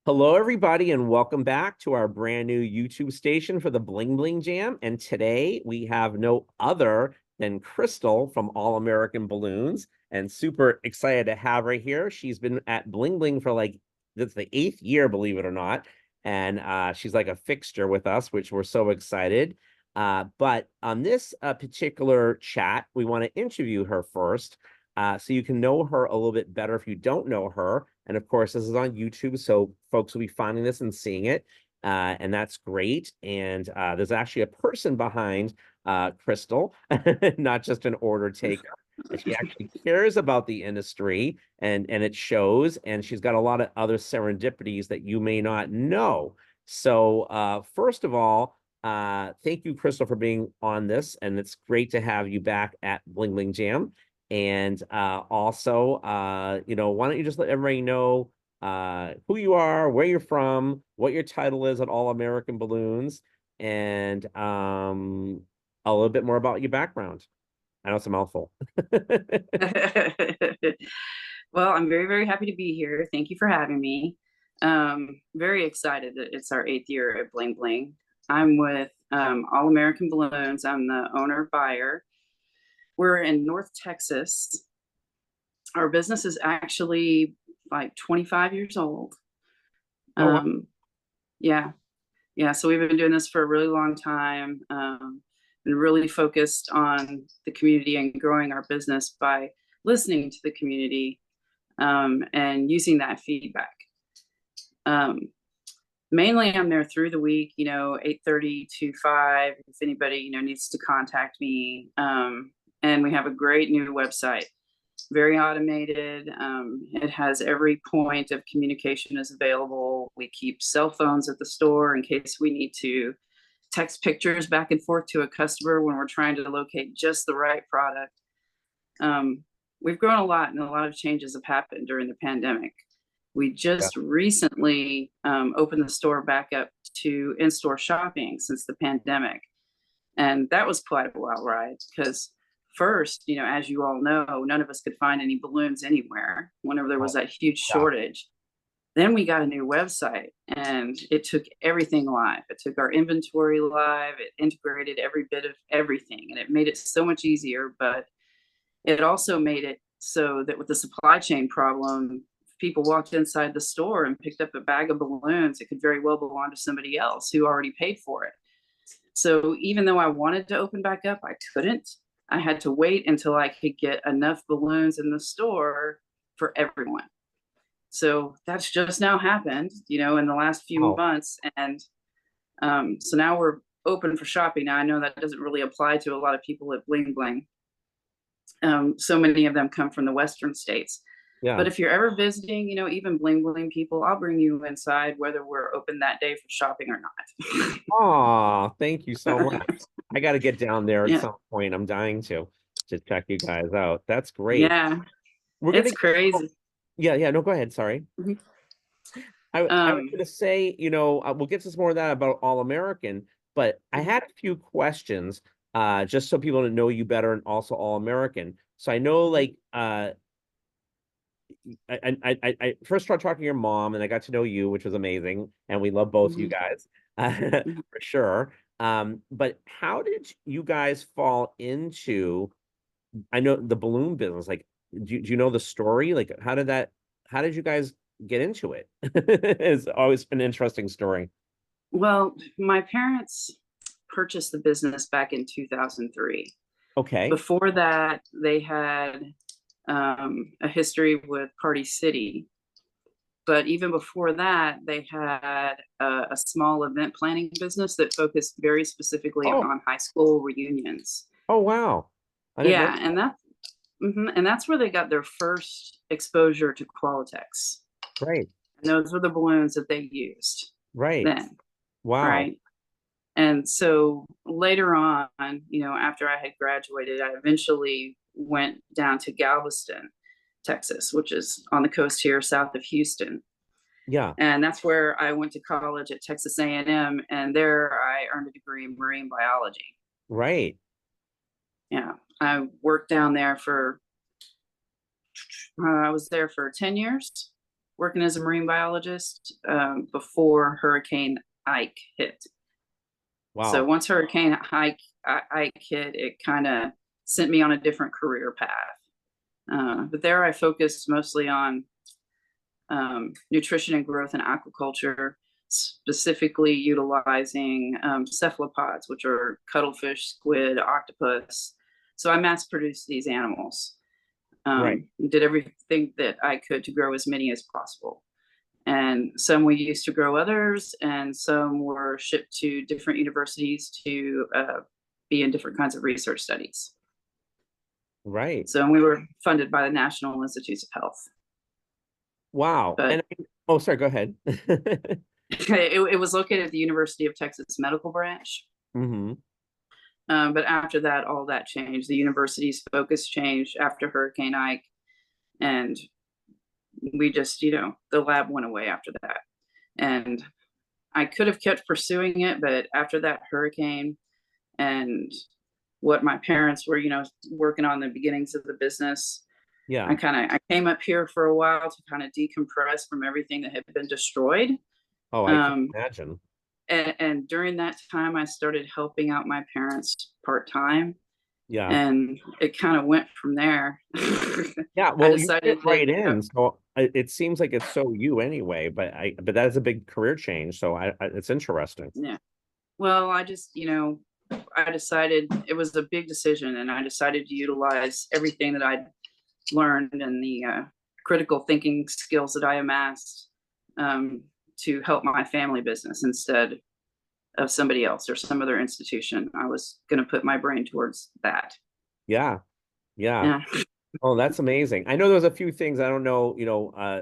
Hello, everybody, and welcome back to our brand new YouTube station for the Bling Bling Jam. And today we have no other than Chrystal from All American Balloons, and super excited to have her here. She's been at Bling Bling for that's the 8th year, believe it or not. And she's like a fixture with us, which we're so excited. But on this particular chat, we want to interview her first so you can know her a little bit better if you don't know her. And of course, this is on YouTube, so folks will be finding this and seeing it, and that's great. And there's actually a person behind Chrystal, not just an order taker. And she actually cares about the industry, and it shows. And she's got a lot of other serendipities that you may not know. So first of all, thank you, Chrystal, for being on this, and it's great to have you back at Bling Bling Jam. And also, why don't you just let everybody know who you are, where you're from, what your title is at All American Balloons, and a little bit more about your background. I know it's a mouthful. Well, I'm very, very happy to be here. Thank you for having me. Very excited that it's our 8th year at Bling Bling. I'm with All American Balloons. I'm the owner buyer. We're in North Texas. Our business is actually like 25 years old. Oh, wow. Yeah, yeah. So we've been doing this for a really long time. Been really focused on the community and growing our business by listening to the community and using that feedback. Mainly, I'm there through the week. 8:30 to 5. If anybody needs to contact me, and we have a great new website. Very automated. It has every point of communication is available. We keep cell phones at the store in case we need to text pictures back and forth to a customer when we're trying to locate just the right product. We've grown a lot, and a lot of changes have happened during the pandemic. We just recently opened the store back up to in-store shopping since the pandemic. And that was quite a wild ride because first, as you all know, none of us could find any balloons anywhere whenever there was that huge shortage. Then we got a new website and it took everything live. It took our inventory live. It integrated every bit of everything and it made it so much easier. But it also made it so that with the supply chain problem, if people walked inside the store and picked up a bag of balloons, it could very well belong to somebody else who already paid for it. So even though I wanted to open back up, I couldn't. I had to wait until I could get enough balloons in the store for everyone. So that's just now happened, in the last few months. And so now we're open for shopping. Now I know that doesn't really apply to a lot of people at Bling Bling. So many of them come from the Western states. Yeah. But if you're ever visiting, even Bling Bling people, I'll bring you inside whether we're open that day for shopping or not. Oh, thank you so much. I got to get down there at some point. I'm dying to check you guys out. That's great. Yeah, It's crazy. Yeah. No, go ahead. Sorry. Mm-hmm. I was going to say, we'll get to some more of that about All American, but I had a few questions just so people know you better and also All American. So I know, I first started talking to your mom and I got to know you, which was amazing. And we love both you guys for sure. But how did you guys fall into, I know the balloon business, do you know the story? How did you guys get into it? It's always an interesting story. Well, my parents purchased the business back in 2003. Okay. Before that, they had a history with Party City. But even before that, they had a small event planning business that focused very specifically on high school reunions. Oh, wow. Yeah, and that's where they got their first exposure to Qualatex. Right. And those were the balloons that they used. Right. Then. Wow. Right. And so later on, after I had graduated, I eventually went down to Galveston, Texas, which is on the coast here south of Houston. Yeah. And that's where I went to college at Texas A&M, and there I earned a degree in marine biology. Right. Yeah. I worked down there I was there for 10 years, working as a marine biologist before Hurricane Ike hit. So Wow. once Hurricane Ike hit, it kind of sent me on a different career path. But there I focused mostly on nutrition and growth in aquaculture, specifically utilizing cephalopods, which are cuttlefish, squid, octopus. So I mass produced these animals. Right. Did everything that I could to grow as many as possible. And some we used to grow others, and some were shipped to different universities to be in different kinds of research studies. Right. So we were funded by the National Institutes of Health. Wow. But And oh, sorry, go ahead. it was located at the University of Texas Medical Branch. Hmm. But after that, all that changed. The university's focus changed after Hurricane Ike, and we just, the lab went away after that. And I could have kept pursuing it, but after that hurricane and what my parents were, working on the beginnings of the business, Yeah. I came up here for a while to kind of decompress from everything that had been destroyed. Oh, I can imagine. And during that time, I started helping out my parents part-time. Yeah. And it kind of went from there. Yeah. I Well, you decided fit right in. So it seems like it's so you anyway, but that is a big career change. So it's interesting. Yeah. Well, I just, I decided it was a big decision, and I decided to utilize everything that I'd learned and the critical thinking skills that I amassed to help my family business instead of somebody else or some other institution. I was going to put my brain towards that. Yeah. Yeah. Oh, that's amazing. I know there's a few things I don't know,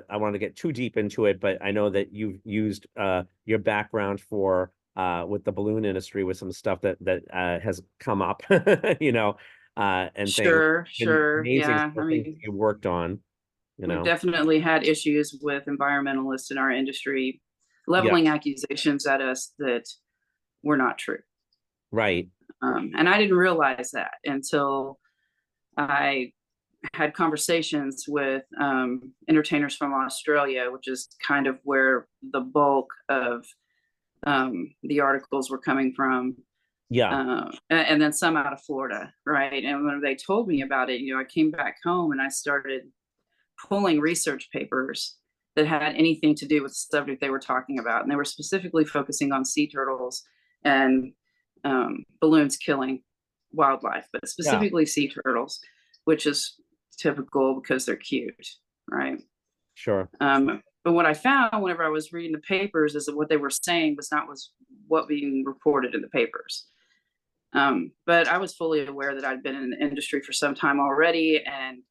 I want to get too deep into it, but I know that you've used your background for with the balloon industry with some stuff that has come up, and things. Sure. Amazing Yeah. I things mean, you worked on, we've definitely had issues with environmentalists in our industry Yeah, leveling accusations at us that were not true. right. And I didn't realize that until I had conversations with entertainers from Australia, which is kind of where the bulk of the articles were coming from. Yeah. And then some out of Florida, right? And when they told me about it, I came back home and I started pulling research papers that had anything to do with the subject they were talking about. And they were specifically focusing on sea turtles and balloons killing wildlife, but Yeah. specifically sea turtles, which is typical because they're cute, right? Sure. But what I found whenever I was reading the papers is that what they were saying was not what being reported in the papers. But I was fully aware that I'd been in the industry for some time already, and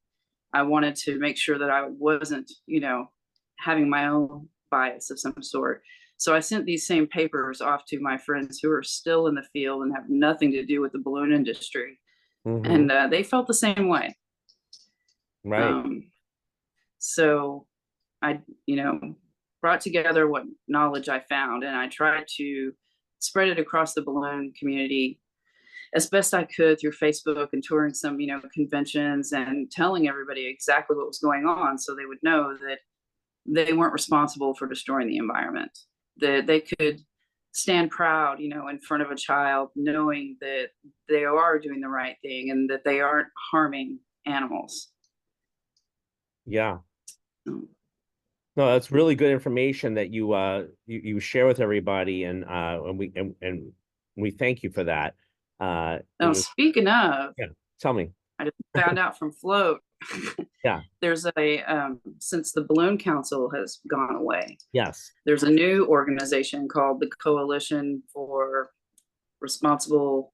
I wanted to make sure that I wasn't, having my own bias of some sort. So I sent these same papers off to my friends who are still in the field and have nothing to do with the balloon industry. Mm-hmm. And they felt the same way. Right. So I, brought together what knowledge I found, and I tried to spread it across the balloon community as best I could through Facebook and touring some, conventions and telling everybody exactly what was going on so they would know that they weren't responsible for destroying the environment, that they could stand proud, in front of a child, knowing that they are doing the right thing and that they aren't harming animals. Yeah. No, that's really good information that you share with everybody, and we thank you for that. Speaking of, yeah, tell me. I just found out from Float. Yeah. There's since the Balloon Council has gone away. Yes. There's a new organization called the Coalition for Responsible.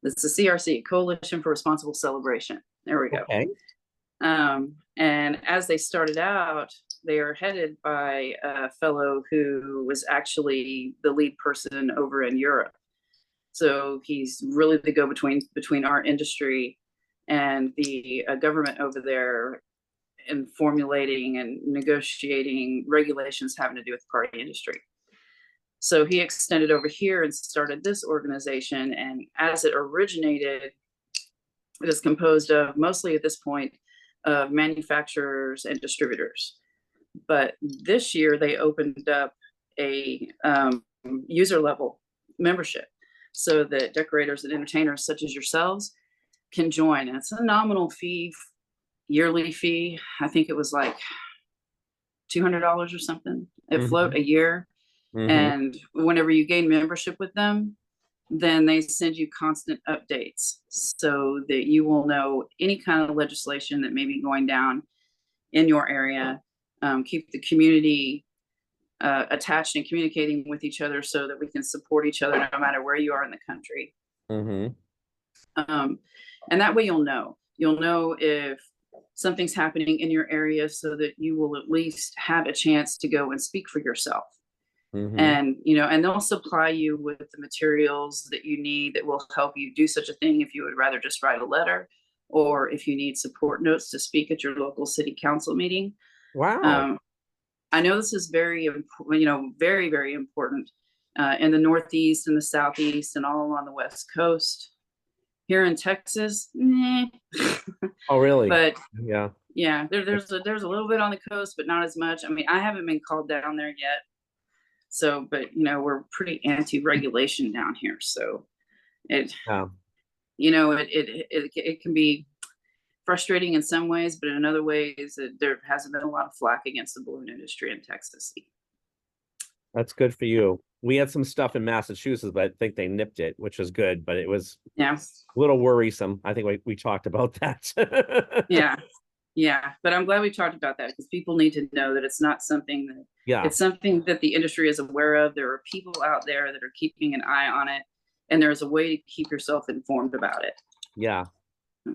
It's the CRC, Coalition for Responsible Celebration. There we go. Okay. And as they started out, they are headed by a fellow who was actually the lead person over in Europe. So he's really the go-between between our industry and the government over there in formulating and negotiating regulations having to do with the party industry. So he extended over here and started this organization. And as it originated, it is composed of mostly at this point of manufacturers and distributors. But this year they opened up a user level membership so that decorators and entertainers such as yourselves can join. And it's a nominal fee, yearly fee. I think it was like $200 or something at float a year. And whenever you gain membership with them, then they send you constant updates so that you will know any kind of legislation that may be going down in your area. Keep the community attached and communicating with each other so that we can support each other no matter where you are in the country. And that way you'll know if something's happening in your area so that you will at least have a chance to go and speak for yourself. And, you know, and they'll supply you with the materials that you need that will help you do such a thing if you would rather just write a letter, or if you need support notes to speak at your local city council meeting. Wow. I know this is very, you know, very, very important in the Northeast and the Southeast and all along the West Coast. Here in Texas, Oh, really? But yeah, there's a little bit on the coast, but not as much. I mean, I haven't been called down there yet. So, but you know, we're pretty anti-regulation down here. So you know, it can be frustrating in some ways, but in other ways, there hasn't been a lot of flack against the balloon industry in Texas. That's good for you. We had some stuff in Massachusetts, but I think they nipped it, which was good, but it was a little worrisome. I think we talked about that. Yeah. But I'm glad we talked about that because people need to know that it's not something that, it's something that the industry is aware of. There are people out there that are keeping an eye on it, and there's a way to keep yourself informed about it. Yeah.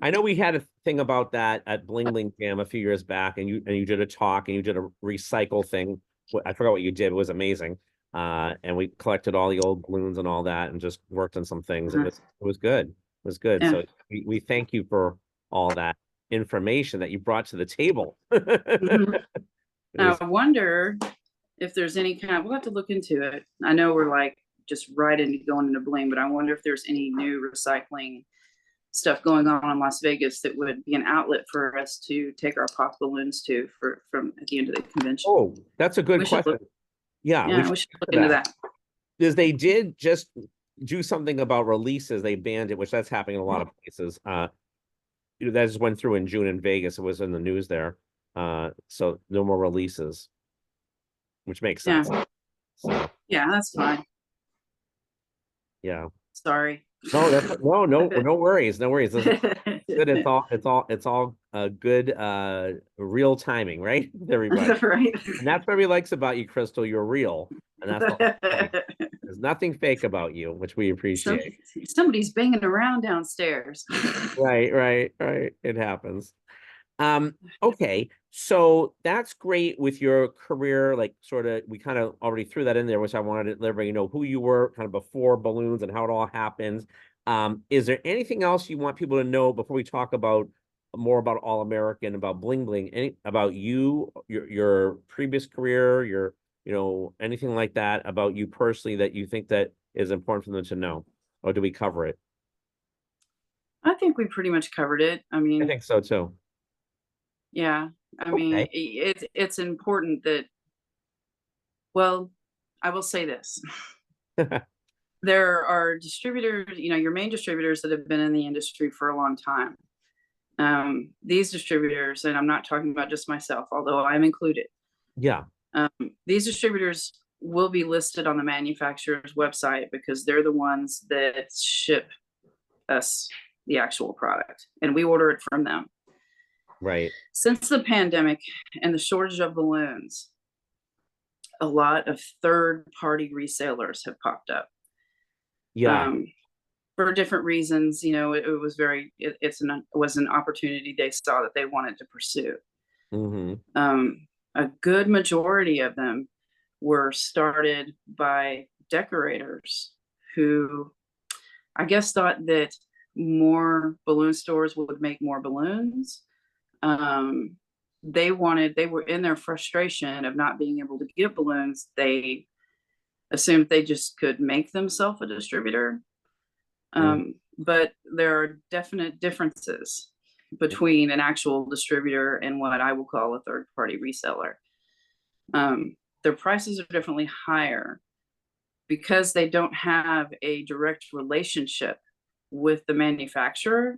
I know we had a thing about that at Bling Bling Jam a few years back, and you did a talk and you did a recycle thing. I forgot what you did. It was amazing. And we collected all the old balloons and all that and just worked on some things. It was good. It was good. So we thank you for all that information that you brought to the table. I wonder if there's any kind, we'll have to look into it. I know we're like just right into going into bling, but I wonder if there's any new recycling stuff going on in Las Vegas that would be an outlet for us to take our pop balloons to from at the end of the convention. Oh, that's a good question. We should look into that. Because they did just do something about releases. They banned it, which that's happening in a lot of places. You know, that just went through in June in Vegas. It was in the news there. So no more releases, which makes sense. So, yeah, that's fine. Yeah. Sorry. No, no worries. No worries. This is good. It's all good real timing, right? Everybody. Right. And that's what everybody likes about you, Chrystal. You're real. And that's there's nothing fake about you, which we appreciate. Somebody's banging around downstairs. Right. It happens. Okay, so that's great with your career, like sort of we kind of already threw that in there, which I wanted to let everybody know who you were kind of before balloons and how it all happens. Is there anything else you want people to know before we talk about more about All American, about Bling Bling, about you, your previous career, your, you know, anything like that about you personally that you think that is important for them to know? Or do we cover it? I think we pretty much covered it. I mean, I think so too. Yeah, I mean, it's important that, well, I will say this. There are distributors, you know, your main distributors that have been in the industry for a long time. These distributors, and I'm not talking about just myself, although I'm included. Yeah. These distributors will be listed on the manufacturer's website because they're the ones that ship us the actual product, and we order it from them. Right. Since the pandemic and the shortage of balloons, a lot of third-party resellers have popped up. Yeah. For different reasons, you know, it was an opportunity they saw that they wanted to pursue. A good majority of them were started by decorators who, I guess, thought that more balloon stores would make more balloons. They were in their frustration of not being able to get balloons. They assumed they just could make themselves a distributor. But there are definite differences between an actual distributor and what I will call a third-party reseller. Their prices are definitely higher because they don't have a direct relationship with the manufacturer.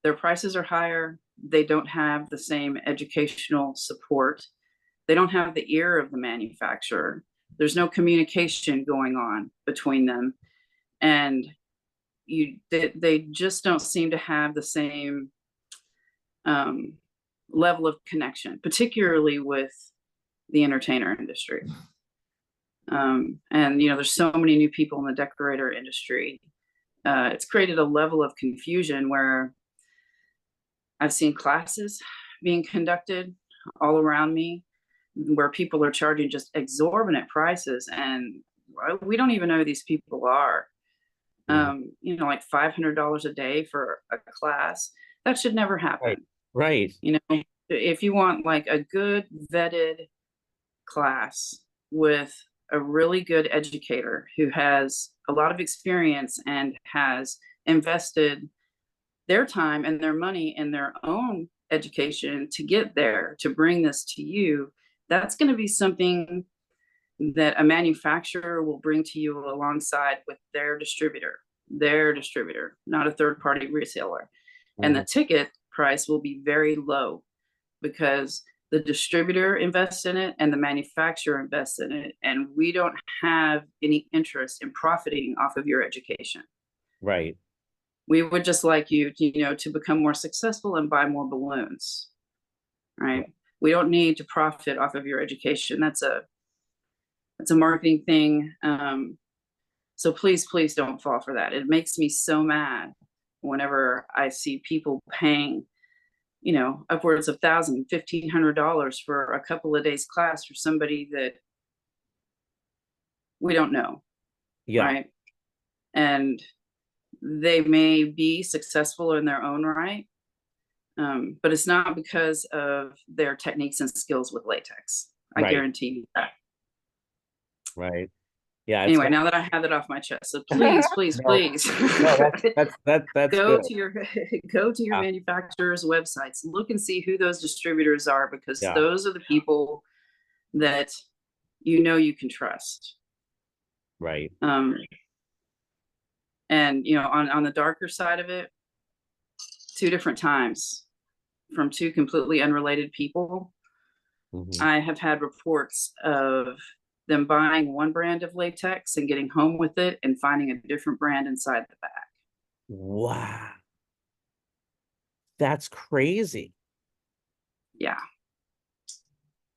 Their prices are higher. They don't have the same educational support. They don't have the ear of the manufacturer. There's no communication going on between them. And they just don't seem to have the same level of connection, particularly with the entertainer industry. And there's so many new people in the decorator industry. It's created a level of confusion where I've seen classes being conducted all around me where people are charging just exorbitant prices, and we don't even know who these people are. Like $500 a day for a class. That should never happen. Right. If you want like a good vetted class with a really good educator who has a lot of experience and has invested their time and their money in their own education to get there, to bring this to you, that's going to be something that a manufacturer will bring to you alongside with their distributor, not a third party reseller. And the ticket price will be very low because the distributor invests in it and the manufacturer invests in it. And we don't have any interest in profiting off of your education. Right. We would just like you, to become more successful and buy more balloons. Right. We don't need to profit off of your education. That's a marketing thing. So please don't fall for that. It makes me so mad whenever I see people paying, upwards of $1,000, $1,500 for a couple of days class for somebody that we don't know. Yeah. Right. And they may be successful in their own right. But it's not because of their techniques and skills with latex. I guarantee you that. Right. Yeah. Anyway, now that I have it off my chest, so please, No, that's go good. to your manufacturer's websites, look and see who those distributors are, because those are the people that you can trust. Right. And on the darker side of it, 2 different times from 2 completely unrelated people, I have had reports of them buying one brand of latex and getting home with it and finding a different brand inside the bag. Wow. That's crazy. Yeah.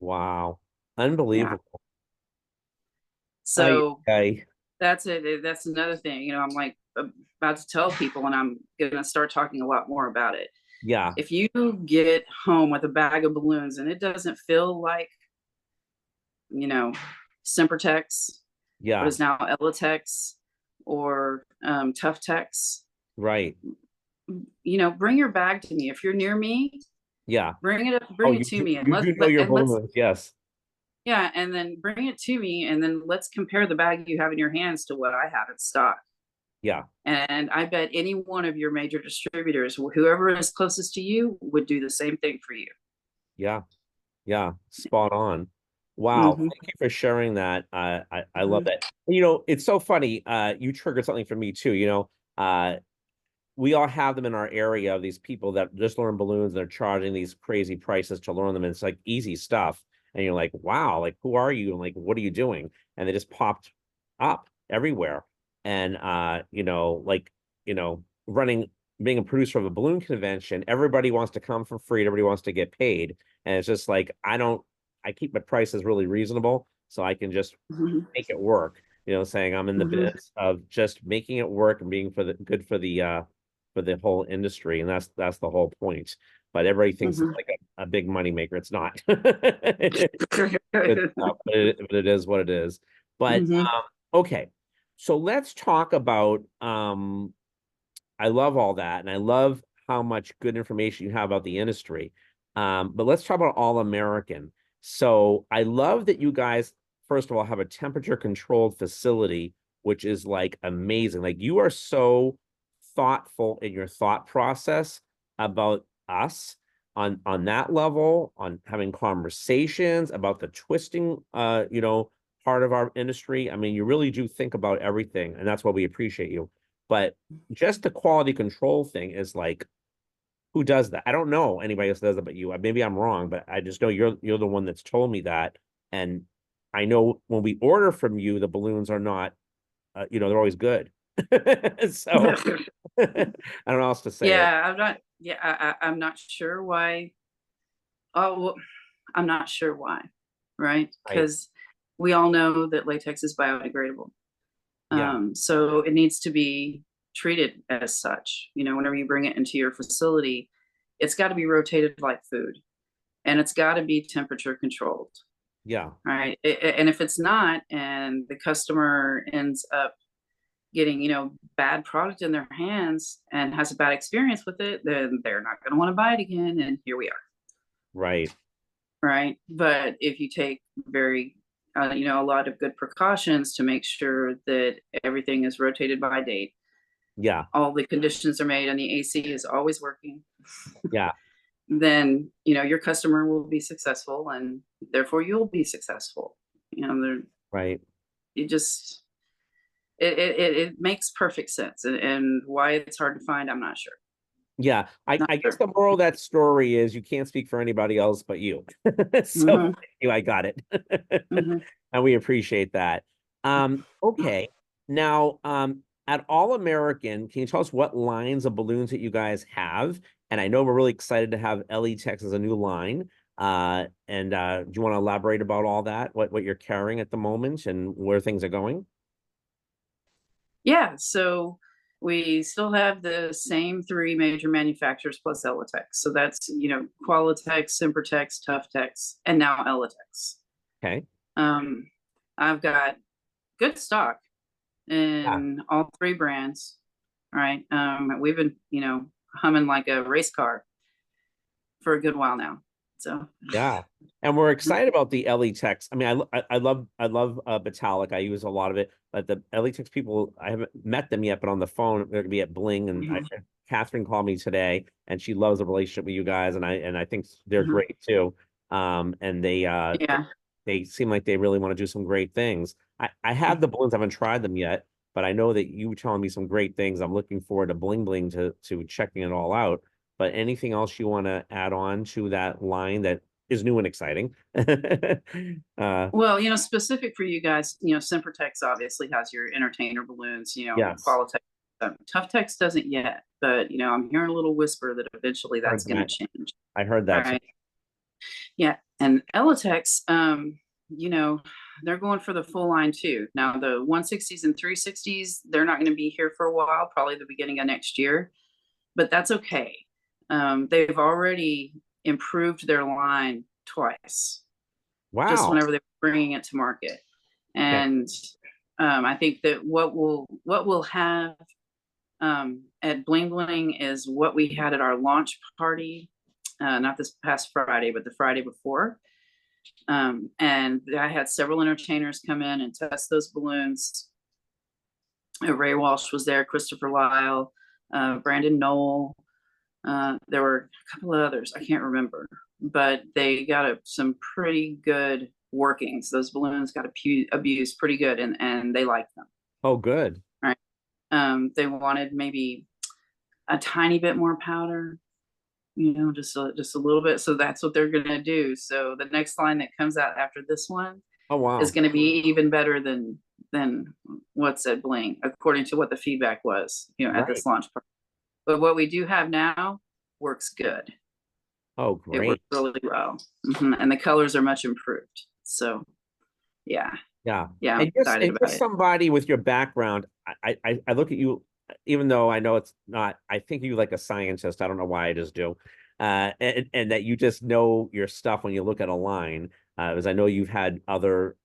Wow. Unbelievable. Yeah. So that's it. That's another thing, I'm like about to tell people, and I'm going to start talking a lot more about it. Yeah. If you get home with a bag of balloons and it doesn't feel like, Sempertex, what is now Elitex, or Tuftex. Right. Bring your bag to me. If you're near me, bring it to me. And you know your balloons, yes. Yeah, and then bring it to me, and then let's compare the bag you have in your hands to what I have in stock. Yeah. And I bet any one of your major distributors, whoever is closest to you, would do the same thing for you. Yeah. Yeah. Spot on. Wow. Thank you for sharing that. I love that. It's so funny. You triggered something for me too. We all have them in our area of these people that just learn balloons. They're charging these crazy prices to learn them. And it's like easy stuff. And you're like, wow, like, who are you? And like, what are you doing? And they just popped up everywhere. And, being a producer of a balloon convention, everybody wants to come for free. Everybody wants to get paid. And it's just like, I keep my prices really reasonable so I can just make it work, saying I'm in the business of just making it work and being good for the whole industry. And that's the whole point. But everybody thinks it's like a big money maker. It's not. But it is what it is. But okay. So let's talk about I love all that, and I love how much good information you have about the industry. But let's talk about All American. So I love that you guys, first of all, have a temperature controlled facility, which is like amazing. Like, you are so thoughtful in your thought process about us. on that level, on having conversations about the twisting, you know, part of our industry. I mean, you really do think about everything, and that's why we appreciate you. But just the quality control thing is like, who does that? I don't know anybody else does it but you. Maybe I'm wrong, but I just know you're the one that's told me that. And I know when we order from you, the balloons are not, you know, they're always good. So I don't know how else to say it. Yeah, I'm not. Yeah, I'm not sure why. Oh, well, I'm not sure why. Right? Right. Because we all know that latex is biodegradable. Yeah. So it needs to be treated as such. You know, whenever you bring it into your facility, it's got to be rotated like food, and it's got to be temperature controlled. Yeah. Right? And if it's not, and the customer ends up getting, you know, bad product in their hands and has a bad experience with it, then they're not going to want to buy it again. And here we are. Right. Right. But if you take very, you know, a lot of good precautions to make sure that everything is rotated by date, Yeah. all the conditions are made, and the AC is always working, Yeah. then, you know, your customer will be successful, and therefore you'll be successful. You know, there, Right. you just, it makes perfect sense. And why it's hard to find, I'm not sure. Yeah. Not I guess sure. the moral of that story is you can't speak for anybody else but you. So Hmm. you, I got it. Hmm. And we appreciate that. Okay. Now, at All American, can you tell us what lines of balloons that you guys have? And I know we're really excited to have Elitex as a new line. And do you want to elaborate about all that? What you're carrying at the moment and where things are going? Yeah, so we still have the same three major manufacturers plus Elitex. So that's, you know, Qualatex, Simpertex, Tuftex, and now Elitex. Okay. Um, I've got good stock Yeah. in all three brands. Right. We've been, you know, humming like a race car for a good while now. So Yeah. And we're excited about the Elitex. I mean, I love Betallic. I use a lot of it, but the Elitex people, I haven't met them yet, but on the phone, they're gonna be at Bling, and mhm, Catherine called me today, and she loves the relationship with you guys, and I think they're mhm. great too. And Yeah. they seem like they really want to do some great things. I have the balloons, I haven't tried them yet, but I know that you were telling me some great things. I'm looking forward to Bling Bling to checking it all out. But anything else you want to add on to that line that is new and exciting? uh Well, you know, specific for you guys, you know, Sempertex obviously has your entertainer balloons, you know, yes, Qualatex. Tuftex doesn't yet, but, you know, I'm hearing a little whisper that eventually heard that's going to that. change. I heard that too. Right. Yeah. And Elitex, you know, they're going for the full line too. Now, the 160s and 360s, they're not going to be here for a while, probably the beginning of next year, but that's okay. They've already improved their line twice, just Wow. whenever they're bringing it to market. Okay. And I think that what we'll have at Bling Bling is what we had at our launch party, not this past Friday, but the Friday before. And I had several entertainers come in and test those balloons. Ray Walsh was there, Christopher Lyle, Brandon Knoll. There were a couple of others I can't remember, but they got some pretty good workings. Those balloons got abused pretty good, and they liked them. Oh, good. Right. They wanted maybe a tiny bit more powder, you know, just a little bit. So that's what they're gonna do. So the next line that comes out after this one Oh, is wow. gonna be even better than what's at Bling, according to what the feedback was, you know, at Right. this launch party. But what we do have now works good. Oh, It works great. really well. And the colors are much improved. So yeah, Yeah. yeah, I'm excited And about just it. somebody with your background, I look at you, even though I know it's not, I think you like a scientist. I don't know why I just do. And that you just know your stuff when you look at a line. As I know you've had other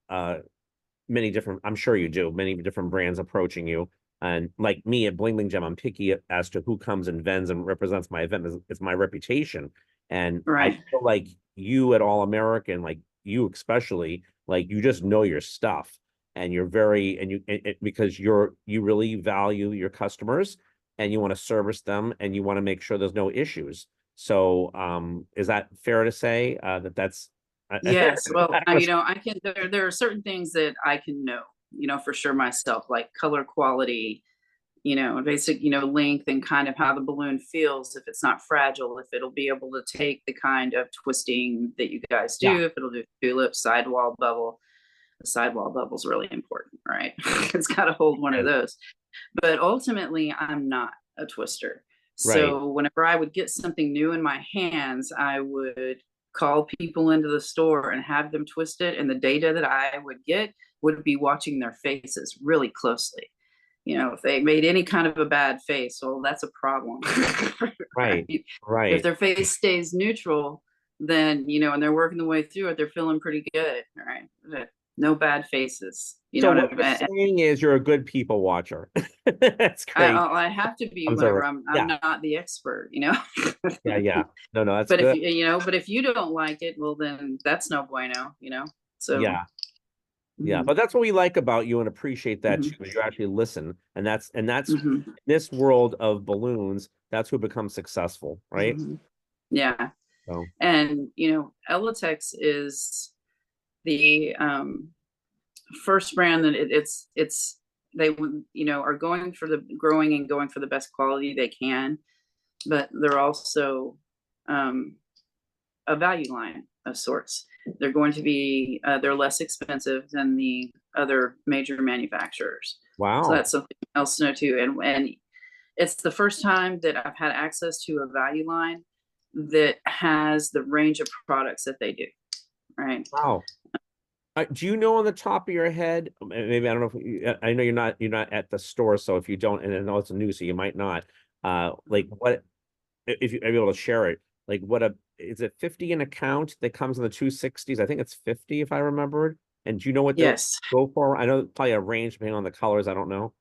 many different, I'm sure you do, many different brands approaching you. And like me at Bling Bling Gem, I'm picky as to who comes and vends and represents my event. It's my reputation. And I Right. feel like you at All American, like you especially, like you just know your stuff. And you're very, and because you really value your customers and you want to service them and you want to make sure there's no issues. So is that fair to say that's Yes, well, I was, I can, there are certain things that I can know, for sure myself, like color quality, basic, length and kind of how the balloon feels, if it's not fragile, if it'll be able to take the kind of twisting that you guys yeah, do, if it'll do tulip, sidewall bubble. The sidewall bubble is really important, right? It's got to hold one of right, those. But ultimately, I'm not a twister. right. So whenever I would get something new in my hands, I would call people into the store and have them twist it. And the data that I would get would be watching their faces really closely. If they made any kind of a bad face, well, that's a problem. Right, Right? If right. their face stays neutral, then, and they're working the way through it, they're feeling pretty good. All right. No bad faces. You So know what what you're I mean? saying is you're a good people watcher. That's great. I have to be I'm sorry. whenever I'm Yeah, not the expert. yeah, yeah. No, no, that's But if good. you don't like it, well then that's no bueno. So Yeah, yeah. mhm, But that's what we like about you and appreciate that too, mhm, is you actually listen. And that's mhm, this world of balloons, that's who becomes successful, right? mhm. Yeah. So And Elitex is the first brand that it's they are going for the growing and going for the best quality they can, but they're also um a value line of sorts. They're going to be they're less expensive than the other major manufacturers. So wow. that's something else to know too. And it's the first time that I've had access to a value line that has the range of products that they do. Right. Wow. Do you know on the top of your head? Maybe I don't know if I know you're not at the store, so if you don't, and I know it's new, so you might not. Like what if you're able to share it? Like what a is it 50 an account that comes in the 260s? I think it's 50 if I remembered. And do you know what they'll Yes. go for? I know it's probably a range depending on the colors. I don't know.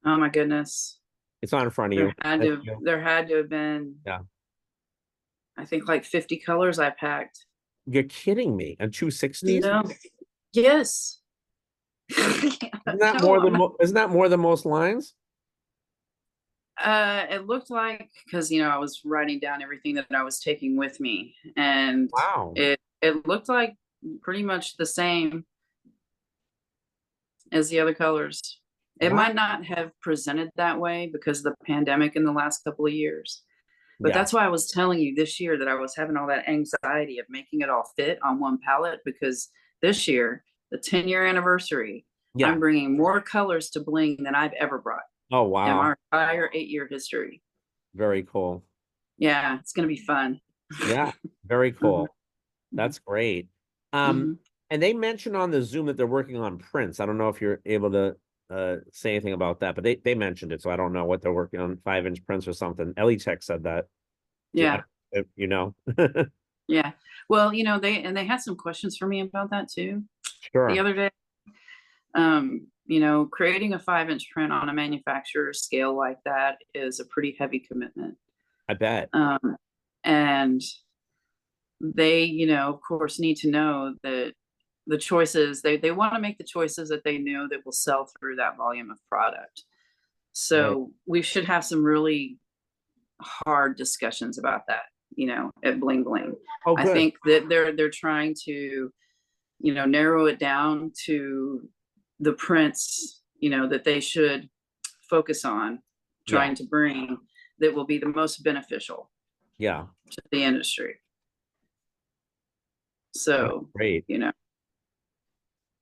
Oh my goodness. It's not in front of There you. had That's to you. there had to have been, Yeah. I think, like 50 colors I packed. You're kidding me. And 260s? No. Yes. Isn't that No, more I'm than not. isn't that more than most lines? It looked like, because I was writing down everything that I was taking with me, and Wow. it looked like pretty much the same as the other colors. It Wow. might not have presented that way because of the pandemic in the last couple of years. But Yeah. that's why I was telling you this year that I was having all that anxiety of making it all fit on one palette, because this year, the 10-year anniversary, Yeah. I'm bringing more colors to Bling than I've ever brought Oh, in wow. our entire 8-year history. Very cool. Yeah, it's going to be fun. Yeah. Very Mhm, cool. That's great. mhm. And they mentioned on the Zoom that they're working on prints. I don't know if you're able to say anything about that, but they mentioned it, so I don't know what they're working on, 5-inch prints or something. Elitex said that. I Yeah, don't- you know. yeah. Well, they had some questions for me about that too the Sure. other day. Creating a 5-inch print on a manufacturer scale like that is a pretty heavy commitment. I bet. Um, and they, of course, need to know that the choices they want to make the choices that they know that will sell through that volume of product. Right. So we should have some really hard discussions about that, at Bling Bling. Oh, I good. think that they're trying to, narrow it down to the prints, that they should focus on Yeah. trying to bring that will be the most beneficial Yeah. to the industry. That's So, great.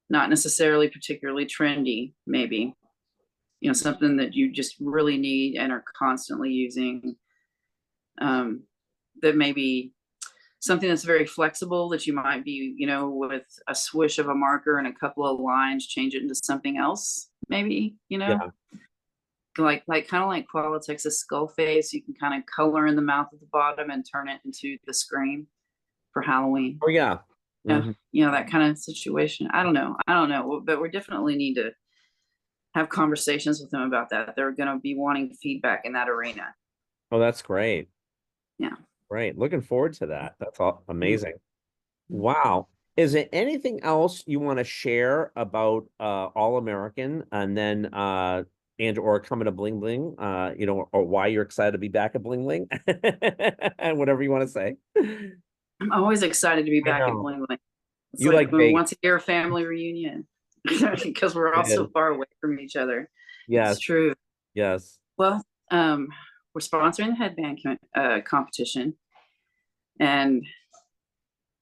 not necessarily particularly trendy, maybe, something that you just really need and are constantly using. Um, that maybe something that's very flexible that you might be, with a swish of a marker and a couple of lines, change it into something else, maybe, Yeah. like kind of like Qualatex's skull face. You can kind of color in the mouth at the bottom and turn it into the scream for Halloween. Oh, yeah. Yeah, Mhm. that kind of situation. I don't know, but we definitely need to have conversations with them about that. They're going to be wanting feedback in that arena. Oh, that's great. Yeah. Great. Looking forward to that. That's all amazing. Mhm. Wow. Is there anything else you want to share about All American? And then and or coming to Bling Bling, you know, or why you're excited to be back at Bling Bling, and whatever you want to say. I'm always excited to be I back at know Bling Bling. It's you like like Vegas. once a year family reunion because we're all It so is. far away from each other. It's Yes, true. yes, Well, we're sponsoring the headband competition, and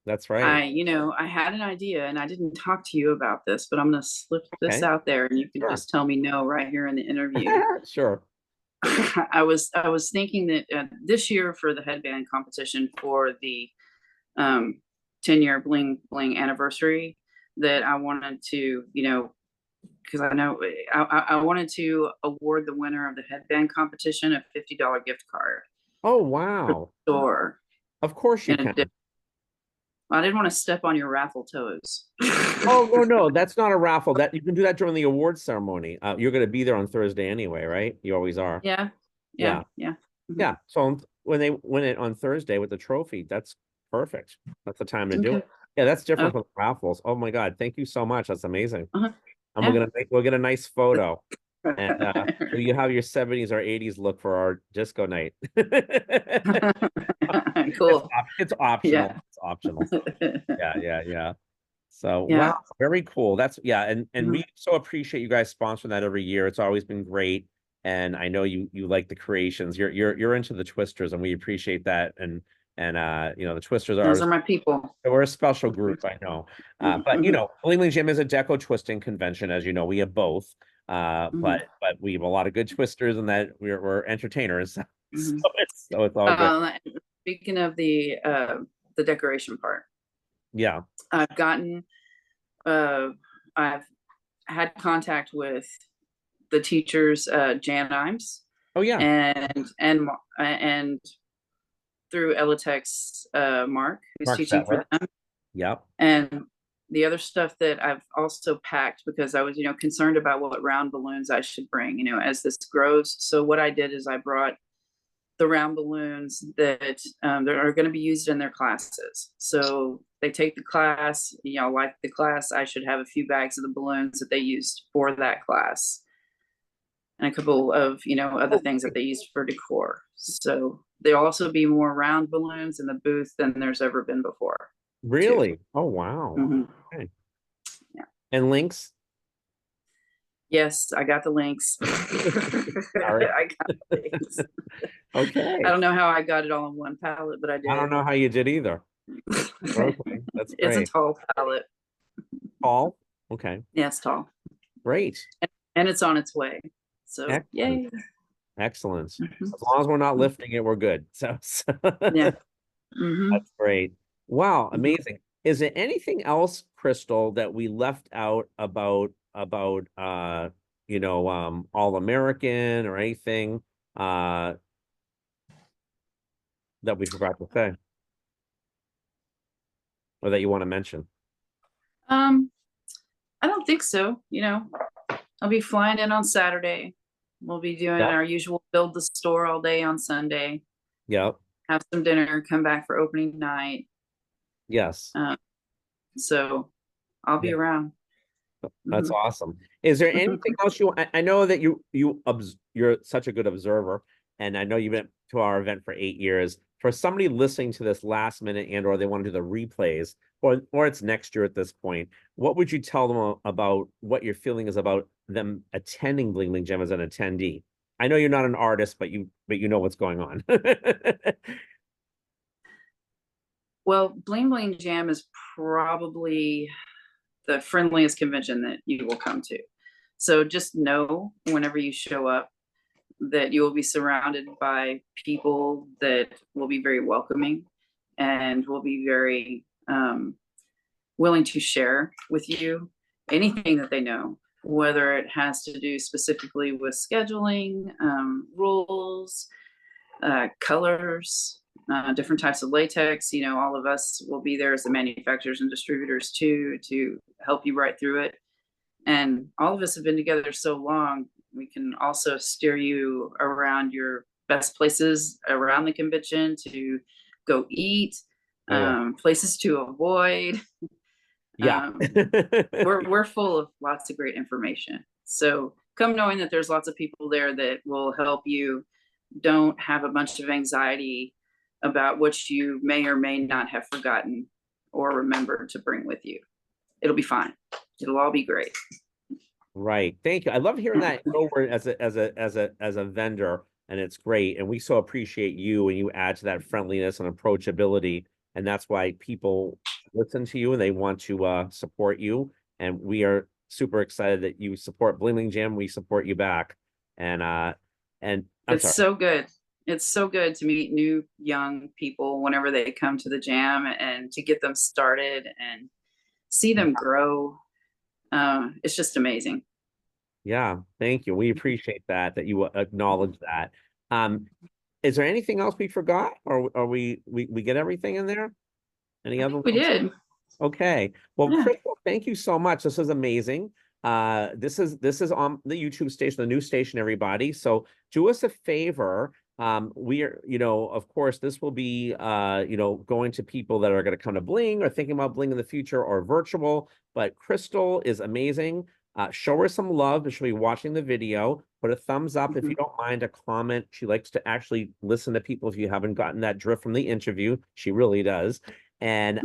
that's right. I had an idea, and I didn't talk to you about this, but I'm going to slip this Okay, out there, and you can sure, just tell me no right here in the interview. sure. I was thinking that this year for the headband competition for the 10-year Bling Bling anniversary, that I wanted to, because I know I wanted to award the winner of the headband competition a $50 gift card Oh for wow. the store. Of course you And can. I didn't want to step on your raffle toes. Oh no, no, that's not a raffle. That you can do that during the awards ceremony. You're going to be there on Thursday anyway, right? You always are. Yeah, yeah, Yeah, yeah. Mhm. yeah. So when they win it on Thursday with the trophy, that's perfect. That's the time to do Okay. it. Yeah, that's different Okay. from raffles. Oh my God, thank you so much. That's amazing. Uh-huh. And Yeah. we'll get a nice photo. And so you have your 70s or 80s look for our disco night. Cool. It's optional. Yeah. It's optional. Yeah, yeah, yeah. So wow, Yeah. very cool. That's yeah, and Mhm. we so appreciate you guys sponsoring that every year. It's always been great. And I know you like the creations. You're into the twisters, and we appreciate that. And you know, the twisters are Those are my people. we're a special Mhm. group, I know. But you Mhm. know, Bling Bling Gym is a deco twisting convention, as you know, we have both. Mhm. But we have a lot of good twisters and that we're entertainers. So Mhm. it's all good. Speaking of the decoration part, Yeah. I've gotten I've had contact with the teachers, Jan Imes, Oh yeah. and through Elitex, Mark, who's Mark teaching for Settler. them, Yep. and the other stuff that I've also packed because I was, concerned about what round balloons I should bring, as this grows. So what I did is I brought the round balloons that are going to be used in their classes. So they take the class, like the class, I should have a few bags of the balloons that they used for that class and a couple of, other Oh, things that great. they used for decor. So there'll also be more round balloons in the booth than there's ever been before, too. Really? Oh wow. Hmm. Okay. Yeah. And links? Yes, I got the links. Sorry. I got the links. I Okay. don't know how I got it all in one pallet, but I I don't did. know how you did either. Okay, that's It's a great. tall pallet. Paul? Okay, Yeah, it's tall. great. And it's on its way. So Excellent. yay. Excellent. Mhm. As long as we're not lifting it, we're good. So Yeah. Hmm. that's great. Wow, Hmm. amazing. Is there anything else, Crystal, that we left out about All American or anything uh that we forgot to say or that you want to mention? Um, I don't think so. I'll be flying in on Saturday. We'll be doing Yep. our usual build the store all day on Sunday, Yep. have some dinner, come back for opening night. Yes. Um, so I'll be Yeah. around. That's Hmm. awesome. Is there anything else I know that you're such a good observer, and I know you've been to our event for 8 years. For somebody listening to this last minute and or they want to do the replays, or it's next year at this point, what would you tell them about what your feeling is about them attending Bling Bling Gem as an attendee? I know you're not an artist, but you know what's going on. Well, Bling Bling Jam is probably the friendliest convention that you will come to. So just know whenever you show up that you will be surrounded by people that will be very welcoming and will be very willing to share with you anything that they know, whether it has to do specifically with scheduling, rules, colors, different types of latex. All of us will be there as the manufacturers and distributors too to help you right through it. And all of us have been together so long, we can also steer you around your best places around the convention to go eat, Oh yeah. places to avoid. Yeah. Um, we're full of lots of great information. So come knowing that there's lots of people there that will help you. Don't have a bunch of anxiety about what you may or may not have forgotten or remembered to bring with you. It'll be fine. It'll all be great. Right. Thank you. I love hearing that over as a vendor, and it's great. And we so appreciate you, and you add to that friendliness and approachability. And that's why people listen to you and they want to support you. And we are super excited that you support Bling Bling Jam. We support you back. And I'm It's sorry. so good. It's so good to meet new young people whenever they come to the jam and to get them started and see them grow. It's just amazing. Yeah, thank you. We appreciate that you acknowledge that. Um, is there anything else we forgot, or are we get everything in there? Any I other think we little did. Okay. Well, Yeah. Chrystal, thank you so much. This is amazing. This is on the YouTube station, the new station, everybody. So do us a favor. We are, of course, this will be going to people that are going to come to Bling or thinking about Bling in the future or virtual. But Chrystal is amazing. Show her some love. She'll be watching the video. Put a thumbs up if you don't mind, a comment. She likes to actually listen to people if you haven't gotten that drift from the interview. She really does. And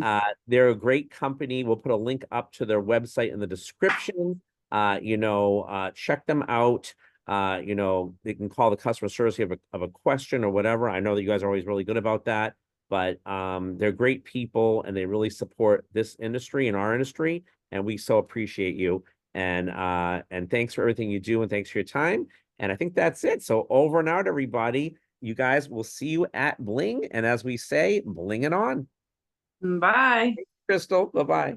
they're a great company. We'll put a link up to their website in the description. Check them out. They can call the customer service if you have a question or whatever. I know that you guys are always really good about that, but they're great people and they really support this industry and our industry. And we so appreciate you. And thanks for everything you do and thanks for your time. And I think that's it. So over and out, everybody. You guys will see you at Bling. And as we say, bling it on. Bye. Chrystal, bye-bye.